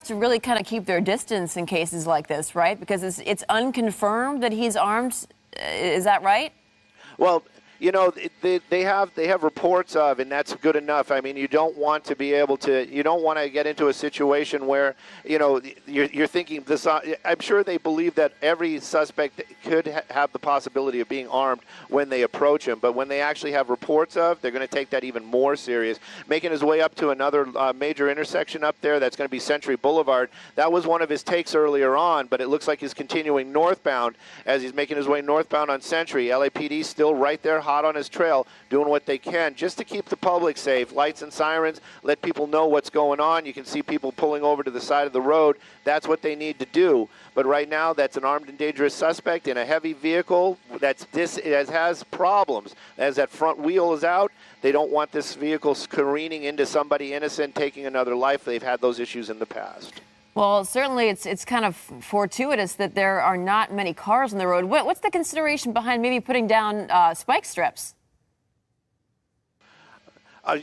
to really kind of keep their distance in cases like this, right? Because it's unconfirmed that he's armed. Is that right? Well, you know, they have reports of, and that's good enough. I mean, you don't want to be able to, you don't want to get into a situation where, you know, you're thinking this. I'm sure they believe that every suspect could have the possibility of being armed when they approach him. But when they actually have reports of, they're going to take that even more serious. Making his way up to another major intersection up there, that's going to be Century Boulevard. That was one of his takes earlier on, but it looks like he's continuing northbound as he's making his way northbound on Century. LAPD still right there, hot on his trail, doing what they can just to keep the public safe. Lights and sirens, let people know what's going on. You can see people pulling over to the side of the road. That's what they need to do. But right now, that's an armed and dangerous suspect in a heavy vehicle that has problems. As that front wheel is out, they don't want this vehicle careening into somebody innocent, taking another life. They've had those issues in the past. Well, certainly it's kind of fortuitous that there are not many cars on the road. What's the consideration behind maybe putting down spike strips?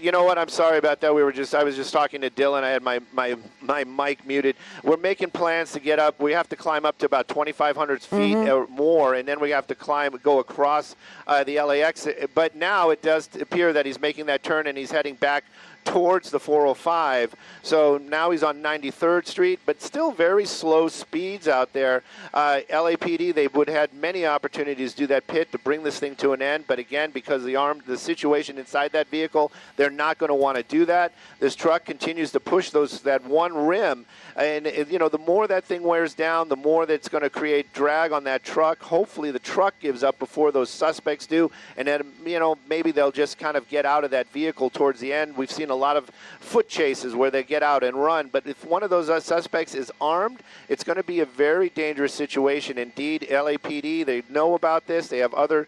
You know what? I'm sorry about that. I was just talking to Dylan. I had my mic muted. We're making plans to get up. We have to climb up to about 2,500 feet or more, and then we have to go across the LAX. But now it does appear that he's making that turn and he's heading back towards the 405. So now he's on 93rd Street, but still very slow speeds out there. LAPD, they would have had many opportunities to do that pit to bring this thing to an end, but again, because the situation inside that vehicle, they're not going to want to do that. This truck continues to push that one rim, and you know, the more that thing wears down, the more that's going to create drag on that truck. Hopefully the truck gives up before those suspects do, and then, you know, maybe they'll just kind of get out of that vehicle towards the end. We've seen a lot of foot chases where they get out and run, but if one of those suspects is armed, it's going to be a very dangerous situation indeed. LAPD, they know about this. They have other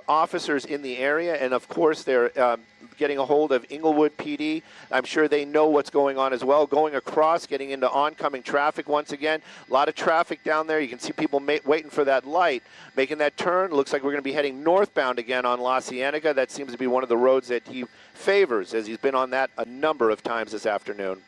officers in the area, and of course they're getting a hold of Inglewood PD. I'm sure they know what's going on as well. Going across, getting into oncoming traffic once again. A lot of traffic down there. You can see people waiting for that light, making that turn. Looks like we're going to be heading northbound again on La Cienega. That seems to be one of the roads that he favors, as he's been on that a number of times this afternoon.